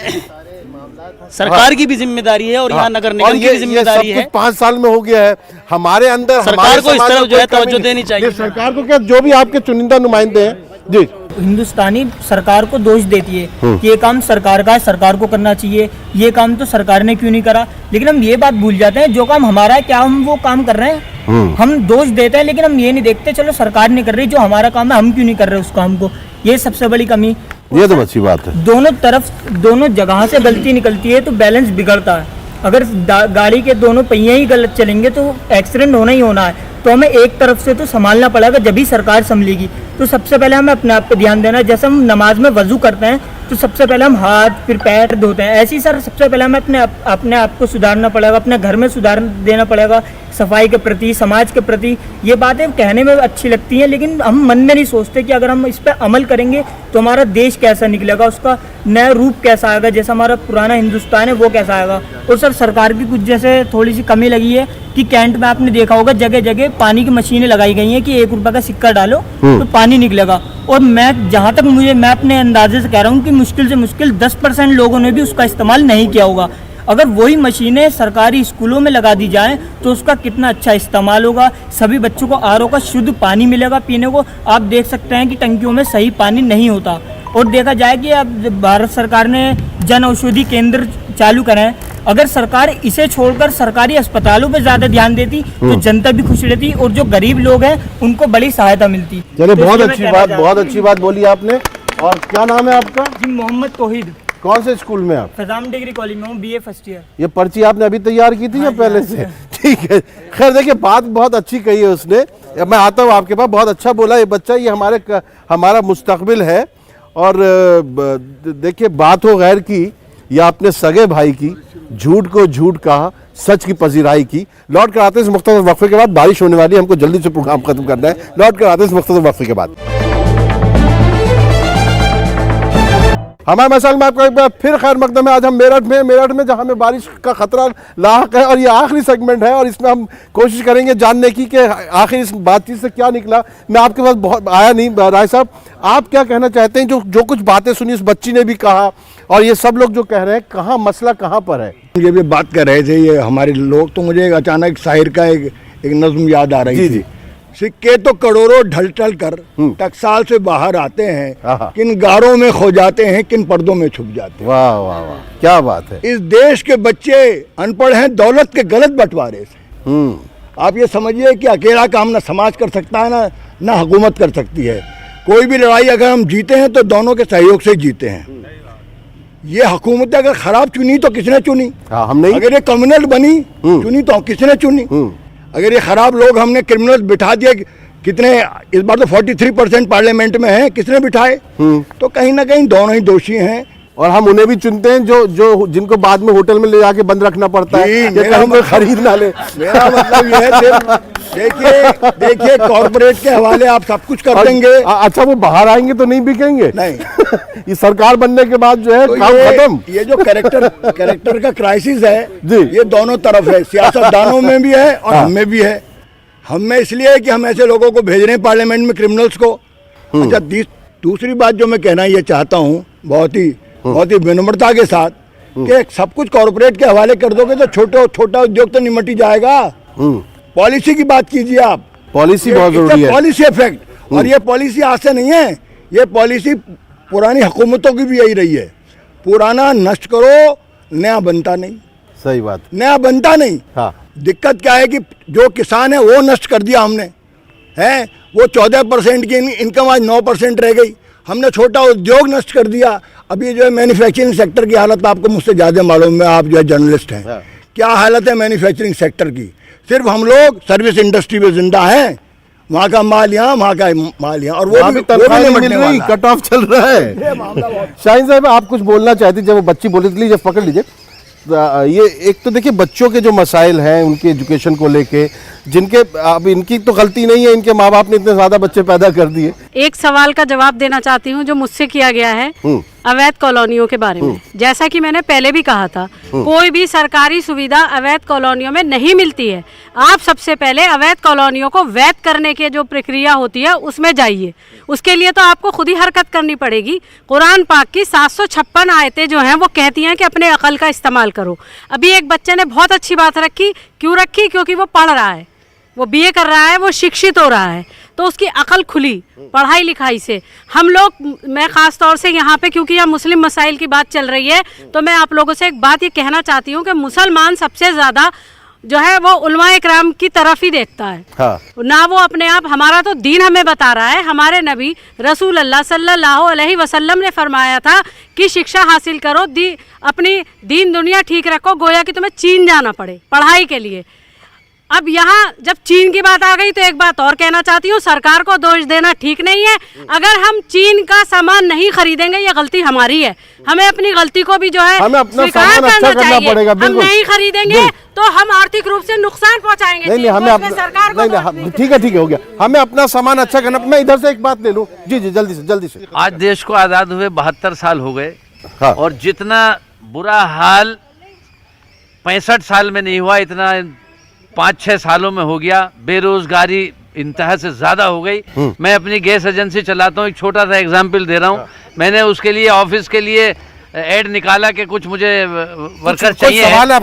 सरकार की भी जिम्मेदारी है और यहाँ नगर निगम की भी जिम्मेदारी है। 5 साल में हो गया है हमारे अंदर। सरकार को इस तरफ जो है तवज्जो देनी चाहिए। सरकार को क्या, जो भी आपके चुनिंदा नुमाइंदे हैं जी, हिंदुस्तानी सरकार को दोष देती है कि ये काम सरकार का है, सरकार को करना चाहिए, ये काम तो सरकार ने क्यों नहीं करा। लेकिन हम ये बात भूल जाते हैं, जो काम हमारा है क्या हम वो काम कर रहे हैं? हम दोष देते हैं लेकिन हम ये नहीं देखते चलो सरकार नहीं कर रही, जो हमारा काम है हम क्यों नहीं कर रहे उस काम को। ये सबसे बड़ी कमी। ये तो अच्छी बात है। दोनों तरफ, दोनों जगह से गलती निकलती है तो बैलेंस बिगड़ता है। अगर गाड़ी के दोनों पहिए ही गलत चलेंगे तो एक्सीडेंट होना ही होना है। तो हमें एक तरफ से तो संभालना पड़ेगा, जब भी सरकार संभलेगी। तो सबसे पहले हमें अपने आप पे ध्यान देना है। जैसे हम नमाज में वजू करते हैं तो सबसे पहले हम हाथ फिर पैर धोते हैं, ऐसे ही सर सबसे पहले हमें अपने आप को सुधारना पड़ेगा, अपने घर में सुधार देना पड़ेगा, सफाई के प्रति, समाज के प्रति। ये बातें कहने में अच्छी लगती हैं लेकिन हम मन में नहीं सोचते कि अगर हम इस पर अमल करेंगे तो हमारा देश कैसा निकलेगा, उसका नया रूप कैसा आएगा, जैसा हमारा पुराना हिंदुस्तान है वो कैसा आएगा। और सर सरकार की कुछ जैसे थोड़ी सी कमी लगी है कि कैंट में आपने देखा होगा जगह जगह पानी की मशीनें लगाई गई हैं कि 1 रुपये का सिक्का डालो तो पानी निकलेगा। और मैं जहाँ तक मैं अपने अंदाजे से कह रहा हूँ कि मुश्किल से मुश्किल 10% लोगों ने भी उसका इस्तेमाल नहीं किया होगा। अगर वही मशीनें सरकारी स्कूलों में लगा दी जाएं तो उसका कितना अच्छा इस्तेमाल होगा। सभी बच्चों को RO का शुद्ध पानी मिलेगा पीने को। आप देख सकते हैं कि टंकियों में सही पानी नहीं होता। और देखा जाए कि अब भारत सरकार ने जन औषधि केंद्र चालू करें, अगर सरकार इसे छोड़कर सरकारी अस्पतालों पर ज्यादा ध्यान देती तो जनता भी खुश रहती और जो गरीब लोग हैं उनको बड़ी सहायता मिलती। चलिए, बहुत अच्छी बात बोली आपने। और क्या नाम है आपका? जी मोहम्मद तौहीद। कौन से स्कूल में आप? फैजाम डिग्री कॉलेज में हूँ, BA फर्स्ट ईयर। ये पर्ची आपने अभी तैयार की थी या पहले से? ठीक है, खैर देखिए बात बहुत अच्छी कही है उसने। मैं आता हूँ आपके पास, बहुत अच्छा बोला ये बच्चा, ये हमारा मुस्तकबिल है। और देखिए बात हो गैर की या अपने सगे भाई की, झूठ को झूठ कहा, सच की पजीराई की। लौट कर आते हैं इस मुख्तसर वक्फे के बाद, बारिश होने वाली है, हमको जल्दी से प्रोग्राम खत्म करना है। लौट कर आते हैं इस मुख्तसर वक्फे के बाद। हमारे मसाल में आपका एक बार फिर खैर मकदम है। आज हम मेरठ में जहां में बारिश का खतरा लाहक है और ये आखिरी सेगमेंट है और इसमें हम कोशिश करेंगे जानने की कि आखिर इस बातचीत से क्या निकला। मैं आपके पास बहुत आया नहीं, राय साहब आप क्या कहना चाहते हैं? जो कुछ बातें सुनी उस बच्ची ने भी कहा और ये सब लोग जो कह रहे हैं, कहाँ मसला कहाँ पर है? ये भी बात कर रहे थे ये हमारे लोग, तो मुझे अचानक शायर का एक नज्म याद आ रही थी। सिक्के तो करोड़ों ढल ढल कर टकसाल से बाहर आते हैं, किन गारों में खो जाते हैं, किन पर्दों में छुप जाते हैं। वाह वाह वाह, क्या बात है। इस देश के बच्चे अनपढ़ हैं दौलत के गलत बंटवारे से। आप ये समझिए कि अकेला काम ना समाज कर सकता है ना हुकूमत कर सकती है। कोई भी लड़ाई अगर हम जीते हैं तो दोनों के सहयोग से जीते हैं। ये हुकूमत अगर खराब चुनी तो किसने चुनी? हम नहीं। अगर ये कम्युनल बनी चुनी तो किसने चुनी? अगर ये खराब लोग हमने क्रिमिनल बिठा दिए, कितने इस बार तो 43% पार्लियामेंट में है, किसने बिठाए? तो कहीं ना कहीं दोनों ही दोषी हैं। और हम उन्हें भी चुनते हैं जो जिनको बाद में होटल में ले जाके बंद रखना पड़ता है, कहीं कोई खरीद ना ले। मेरा मतलब ये है, देखिए कॉर्पोरेट के हवाले आप सब कुछ कर देंगे। अच्छा वो बाहर आएंगे तो नहीं बिकेंगे? नहीं ये सरकार बनने के बाद जो है तो काम खत्म। ये जो कैरेक्टर का क्राइसिस है ये दोनों तरफ है, सियासतदानों में भी है और हम में भी है। हम में इसलिए है कि हम ऐसे लोगों को भेज रहे हैं पार्लियामेंट में, क्रिमिनल्स को। अच्छा दूसरी बात जो मैं कहना ये चाहता हूँ बहुत ही विनम्रता के साथ कि सब कुछ कॉर्पोरेट के हवाले कर दोगे तो छोटा उद्योग तो निमट ही जाएगा। पॉलिसी की बात कीजिए आप। पॉलिसी बहुत जरूरी है। पॉलिसी इफेक्ट, और ये पॉलिसी आज से नहीं है, ये पॉलिसी पुरानी हुकूमतों की भी यही रही है। पुराना नष्ट करो, नया बनता नहीं। सही बात, नया बनता नहीं। हाँ। दिक्कत क्या है कि जो किसान है वो नष्ट कर दिया हमने, है वो 14% की इनकम आज 9% रह गई। हमने छोटा उद्योग नष्ट कर दिया। अभी जो है मैन्युफैक्चरिंग सेक्टर की हालत आपको मुझसे ज़्यादा मालूम है, आप जो है जर्नलिस्ट हैं। क्या हालत है मैन्युफैक्चरिंग सेक्टर की? सिर्फ हम लोग सर्विस इंडस्ट्री में जिंदा हैं, वहाँ का माल यहाँ, वहाँ का माल यहाँ, और वो भी मिल रही, कट ऑफ चल रहा है। शाहीन साहब आप कुछ बोलना चाहती, जब वो बच्ची बोली थी, जब पकड़ लीजिए। ये एक तो देखिए बच्चों के जो मसाइल हैं उनके एजुकेशन को लेके, जिनके अब इनकी तो गलती नहीं है, इनके माँ बाप ने इतने ज्यादा बच्चे पैदा कर दिए। एक सवाल का जवाब देना चाहती हूँ जो मुझसे किया गया है अवैध कॉलोनियों के बारे में। जैसा कि मैंने पहले भी कहा था, कोई भी सरकारी सुविधा अवैध कॉलोनियों में नहीं मिलती है। आप सबसे पहले अवैध कॉलोनियों को वैध करने की जो प्रक्रिया होती है उसमें जाइए। उसके लिए तो आपको खुद ही हरकत करनी पड़ेगी। कुरान पाक की 756 आयतें जो हैं वो कहती हैं कि अपने अकल का इस्तेमाल करो। अभी एक बच्चे ने बहुत अच्छी बात रखी, क्यों रखी? क्योंकि वो पढ़ रहा है, वो BA कर रहा है, वो शिक्षित हो रहा है, तो उसकी अकल खुली पढ़ाई लिखाई से। हम लोग, मैं ख़ास तौर से यहाँ पे क्योंकि यहाँ मुस्लिम मसाइल की बात चल रही है, तो मैं आप लोगों से एक बात ये कहना चाहती हूँ कि मुसलमान सबसे ज़्यादा जो है वो उलमा इकराम की तरफ ही देखता है। हाँ। ना वो अपने आप, हमारा तो दीन हमें बता रहा है, हमारे नबी रसूल अल्लाह सल्लल्लाहु अलैहि वसल्लम ने फरमाया था कि शिक्षा हासिल करो, अपनी दीन दुनिया ठीक रखो, गोया कि तुम्हें चीन जाना पड़े पढ़ाई के लिए। अब यहाँ जब चीन की बात आ गई तो एक बात और कहना चाहती हूँ, सरकार को दोष देना ठीक नहीं है। अगर हम चीन का सामान नहीं खरीदेंगे ये गलती हमारी है, हमें अपनी गलती को भी जो है स्वीकार करना चाहिए। हम नहीं खरीदेंगे तो हम आर्थिक रूप से नुकसान पहुँचाएंगे। नहीं, हमें सरकार को ठीक है हो गया, हमें अपना सामान अच्छा करना। मैं इधर से एक बात ले लूँ जी, जल्दी से। आज देश को आज़ाद हुए 72 साल हो गए और जितना बुरा हाल 65 साल में नहीं हुआ, इतना 5-6 सालों में हो गया। बेरोजगारी इंतहा से ज़्यादा हो गई। मैं अपनी गैस एजेंसी चलाता हूँ, एक छोटा सा एग्जाम्पल दे रहा हूँ। मैंने उसके लिए ऑफिस के लिए ऐड निकाला कि कुछ मुझे वर्कर चाहिए है,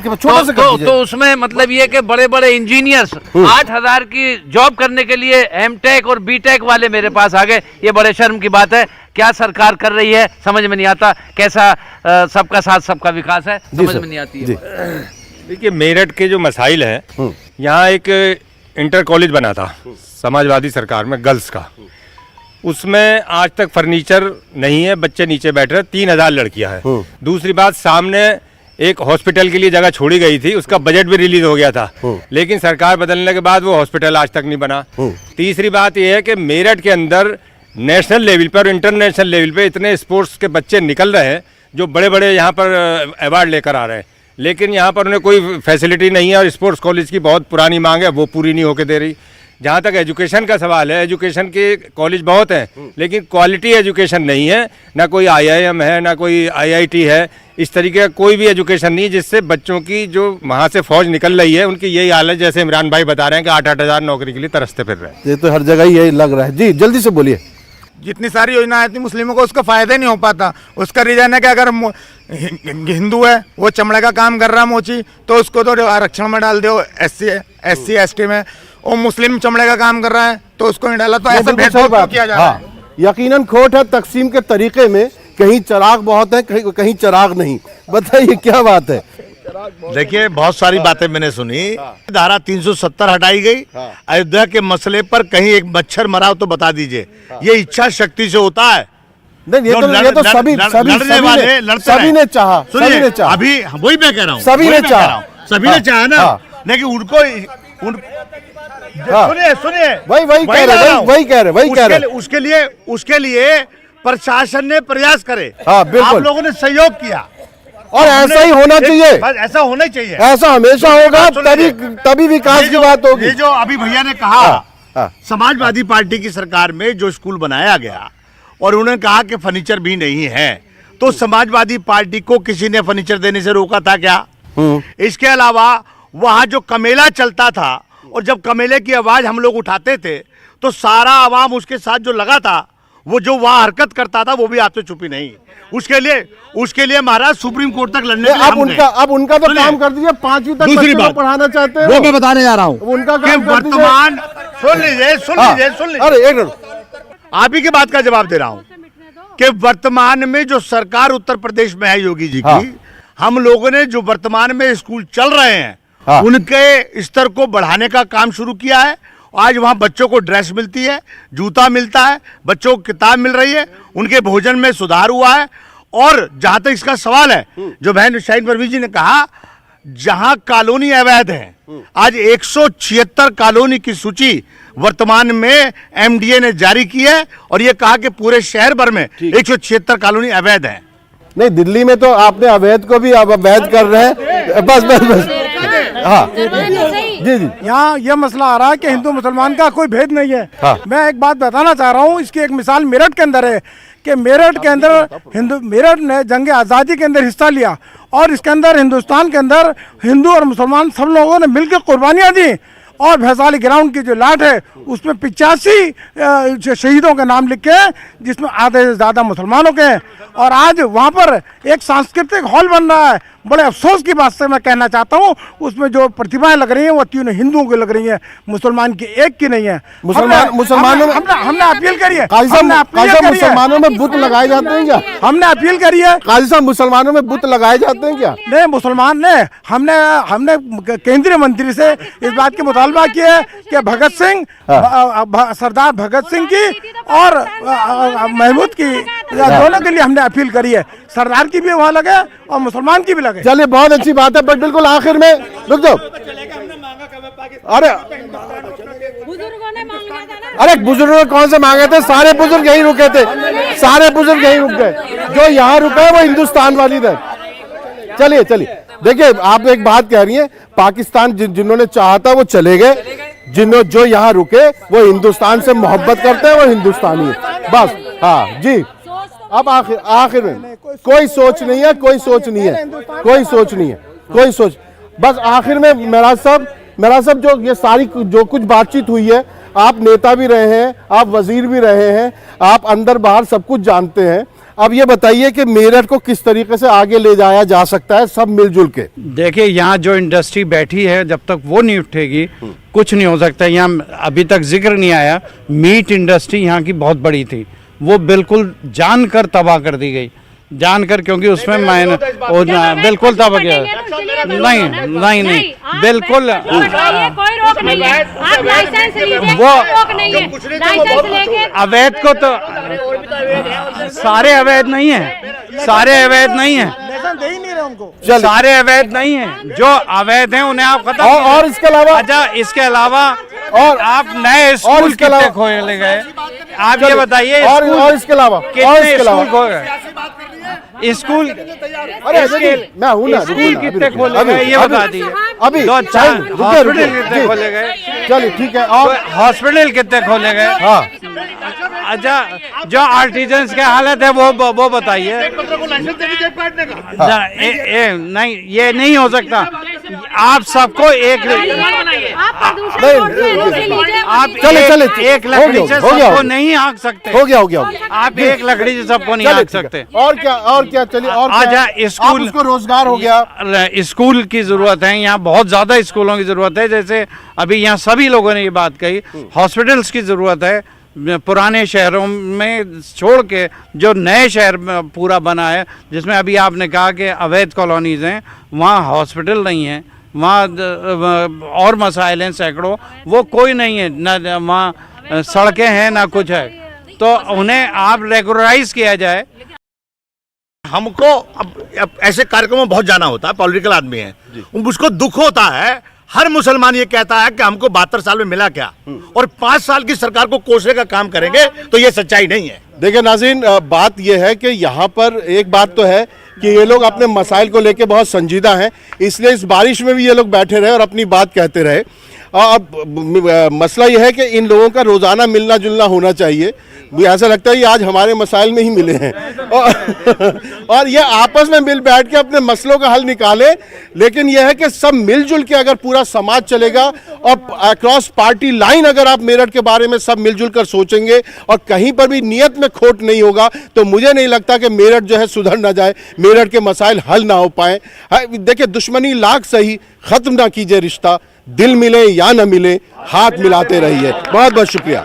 तो उसमें मतलब ये कि बड़े बड़े इंजीनियर्स 8,000 की जॉब करने के लिए M.Tech और B.Tech वाले मेरे पास आ गए। ये बड़े शर्म की बात है। क्या सरकार कर रही है समझ में नहीं आता। कैसा सबका साथ सबका विकास है, समझ में नहीं आती है। देखिए मेरठ के जो मसाइल हैं, यहाँ एक इंटर कॉलेज बना था समाजवादी सरकार में गर्ल्स का, उसमें आज तक फर्नीचर नहीं है, बच्चे नीचे बैठ रहे, 3000 लड़कियां हैं। दूसरी बात, सामने एक हॉस्पिटल के लिए जगह छोड़ी गई थी, उसका बजट भी रिलीज हो गया था, लेकिन सरकार बदलने के बाद वो हॉस्पिटल आज तक नहीं बना। तीसरी बात यह है कि मेरठ के अंदर नेशनल लेवल पर और इंटरनेशनल लेवल पे इतने स्पोर्ट्स के बच्चे निकल रहे हैं जो बड़े बड़े यहाँ पर अवार्ड लेकर आ रहे हैं, लेकिन यहाँ पर उन्हें कोई फैसिलिटी नहीं है और स्पोर्ट्स कॉलेज की बहुत पुरानी मांग है, वो पूरी नहीं होकर दे रही। जहाँ तक एजुकेशन का सवाल है, एजुकेशन के कॉलेज बहुत हैं, लेकिन क्वालिटी एजुकेशन नहीं है, ना कोई IIM है, ना कोई IIT है, इस तरीके का कोई भी एजुकेशन नहीं, जिससे बच्चों की जो वहाँ से फौज निकल रही है उनकी यही हाल है, जैसे इमरान भाई बता रहे हैं कि 8-8 हज़ार नौकरी के लिए तरसते फिर रहे हैं। ये तो हर जगह यही लग रहा है। जी जल्दी से बोलिए। जितनी सारी योजनाएं थी मुस्लिमों को उसका फायदा नहीं हो पाता। उसका रीजन है कि अगर हिंदू है, वो चमड़े का काम कर रहा है मोची, तो उसको तो आरक्षण में डाल दो, SC ST में। और मुस्लिम चमड़े का काम कर रहा है तो उसको नहीं डाला, तो ऐसा भेदभाव किया जा रहा है। यकीनन खोट है तकसीम के तरीके में, कहीं चिराग बहुत है, कहीं चिराग नहीं। बताइए क्या बात है। देखिए, बहुत सारी बातें मैंने सुनी। धारा 370 हटाई गई। अयोध्या के मसले पर कहीं एक मच्छर मरा हो तो बता दीजिए। ये इच्छा शक्ति से होता है। नहीं, ये तो सभी ने चाहा। अभी वही मैं कह रहा हूँ, सभी ने चाहा ना, लेकिन उनको सुनिए वही कह रहे। उसके लिए प्रशासन ने प्रयास करे। बिल्कुल, आप लोगों ने सहयोग किया और ऐसा ही होना चाहिए। ऐसा होना चाहिए, ऐसा हमेशा होगा, तभी विकास की बात होगी। ये जो अभी भैया ने कहा, समाजवादी पार्टी की सरकार में जो स्कूल बनाया गया और उन्होंने कहा कि फर्नीचर भी नहीं है, तो समाजवादी पार्टी को किसी ने फर्नीचर देने से रोका था क्या? इसके अलावा वहां जो कमेला चलता था और जब कमेले की आवाज हम लोग उठाते थे तो सारा आवाम उसके साथ जो लगा था, वो जो वहां हरकत करता था वो भी आपसे चुपी नहीं। उसके लिए महाराज सुप्रीम कोर्ट तक लड़ने अब उनका तो काम कर दीजिए। 5वीं तक दूसरी बात पढ़ाना चाहते हैं, वो मैं बताने जा रहा हूँ। उनका काम वर्तमान सुन लीजिए। अरे आप ही की बात का जवाब दे रहा हूँ कि वर्तमान में जो सरकार उत्तर प्रदेश में है योगी जी की, हम लोगों ने जो वर्तमान में स्कूल चल रहे हैं उनके स्तर को बढ़ाने का काम शुरू किया है। आज वहाँ बच्चों को ड्रेस मिलती है, जूता मिलता है, बच्चों को किताब मिल रही है, उनके भोजन में सुधार हुआ है। और जहाँ तक इसका सवाल है, जो बहन शाहीन परवीन जी ने कहा, जहाँ कॉलोनी अवैध है, आज 176 कॉलोनी की सूची वर्तमान में MDA ने जारी की है और ये कहा कि पूरे शहर भर में 176 कॉलोनी अवैध है। नहीं, दिल्ली में तो आपने अवैध को भी अब अवैध कर रहे हैं। बस हाँ जी। यहाँ यह मसला आ रहा है कि हिंदू मुसलमान का कोई भेद नहीं है। मैं एक बात बताना चाह रहा हूँ, इसकी एक मिसाल मेरठ के अंदर है कि मेरठ के अंदर मेरठ ने जंग आज़ादी के अंदर हिस्सा लिया और इसके अंदर हिंदुस्तान के अंदर हिंदू और मुसलमान सब लोगों ने मिलकर कुर्बानियाँ दी और भैसाली ग्राउंड की जो लाट है उसमें 85 शहीदों के नाम लिखे हैं, जिसमें आधे से ज़्यादा मुसलमानों के हैं। और आज वहाँ पर एक सांस्कृतिक हॉल बन रहा है। बड़े अफसोस की बात से मैं कहना चाहता हूँ, उसमें जो प्रतिभाएं लग रही हैं वो तीनों हिंदुओं की लग रही हैं, मुसलमान की एक की नहीं है। मुसलमानों हमने अपील करी है। मुसलमानों में बुत लगाए जाते हैं क्या? हमने अपील करी है। काजी साहब, मुसलमानों में बुत लगाए जाते हैं क्या? नहीं, मुसलमान ने हमने केंद्रीय मंत्री से इस बात की मुतालबा की है कि भगत सिंह, सरदार भगत सिंह की और महमूद की, दोनों के लिए हमने अपील करी है। सरदार की भी वहाँ लगे और मुसलमान की भी लगे। चलिए, बहुत अच्छी बात है, बट बिल्कुल आखिर में रुक जाओ। अरे बुजुर्गों ने कौन से मांगे थे? सारे बुजुर्ग यहीं रुके थे, सारे बुजुर्ग यहीं रुक गए। जो यहाँ रुका है वो हिंदुस्तान वाली है। चलिए देखिए, आप एक बात कह रही हैं, पाकिस्तान जिन्होंने चाहा था वो चले गए, जो यहाँ रुके वो हिंदुस्तान से मोहब्बत करते हैं, वो हिंदुस्तानी है बस। हाँ जी, अब आखिर में कोई सोच नहीं है, कोई सोच बस आखिर में मेरा सब जो ये सारी जो कुछ बातचीत हुई है, आप नेता भी रहे हैं, आप वजीर भी रहे हैं, आप अंदर बाहर सब कुछ जानते हैं। अब ये बताइए कि मेरठ को किस तरीके से आगे ले जाया जा सकता है सब मिलजुल के? देखिए, यहाँ जो इंडस्ट्री बैठी है, जब तक वो नहीं उठेगी कुछ नहीं हो सकता। यहाँ अभी तक जिक्र नहीं आया, मीट इंडस्ट्री यहाँ की बहुत बड़ी थी, वो बिल्कुल जानकर तबाह कर दी गई। जानकर, क्योंकि उसमें मैंने बिल्कुल था वगैरह नहीं बिल्कुल वो अवैध को तो सारे अवैध नहीं है, सारे अवैध नहीं है, सारे अवैध नहीं है, जो अवैध हैं उन्हें आप खत्म। और इसके अलावा, अच्छा इसके अलावा और आप नए स्कूल कितने खोले गए आप ये बताइए। और इसके अलावा कितने स्कूल खोले गए? स्कूल मैं हूँ ना, स्कूल कितने खोले गए ये बता दीजिए। अभी हॉस्पिटल कितने खोले गए? चलिए ठीक है। और हॉस्पिटल कितने खोले गए? हाँ अच्छा जो आर्टिजन्स के हालत है वो बताइए। नहीं ये नहीं हो सकता। आप सबको एक लकड़ी से सबको नहीं हाँक सकते। हो गया आप एक लकड़ी से सबको नहीं हाँक सकते। और क्या चलिए। और आजा स्कूल को रोजगार हो गया। स्कूल की जरूरत है, यहाँ बहुत ज्यादा स्कूलों की जरूरत है। जैसे अभी यहाँ सभी लोगों ने ये बात कही, हॉस्पिटल्स की जरूरत है। पुराने शहरों में छोड़ के जो नए शहर पूरा बना है, जिसमें अभी आपने कहा कि अवैध कॉलोनीज हैं, वहाँ हॉस्पिटल नहीं है, वहाँ और मसाइल हैं सैकड़ों, वो कोई नहीं है, ना वहाँ सड़कें हैं ना कुछ है। तो उन्हें आप रेगुलराइज किया जाए। हमको अब ऐसे कार्यक्रमों में बहुत जाना होता है, पॉलिटिकल आदमी है, उसको दुख होता है। हर मुसलमान ये कहता है कि हमको 72 साल में मिला क्या, और 5 साल की सरकार को कोसने का काम करेंगे, तो ये सच्चाई नहीं है। देखिए नाज़रीन, बात यह है कि यहाँ पर एक बात तो है कि ये लोग अपने मसाइल को लेके बहुत संजीदा हैं, इसलिए इस बारिश में भी ये लोग बैठे रहे और अपनी बात कहते रहे। अब मसला यह है कि इन लोगों का रोज़ाना मिलना जुलना होना चाहिए। मुझे ऐसा लगता है ये आज हमारे मसाइल में ही मिले हैं और ये आपस में मिल बैठ के अपने मसलों का हल निकाले। लेकिन यह है कि सब मिलजुल के अगर पूरा समाज चलेगा और अक्रॉस पार्टी लाइन अगर आप मेरठ के बारे में सब मिलजुल कर सोचेंगे और कहीं पर भी नियत में खोट नहीं होगा, तो मुझे नहीं लगता कि मेरठ जो है सुधर ना जाए, मेरठ के मसाइल हल ना हो पाए। देखिए, दुश्मनी लाख सही, ख़त्म ना कीजिए रिश्ता, दिल मिले या न मिले, हाथ मिलाते रहिए। बहुत बहुत शुक्रिया।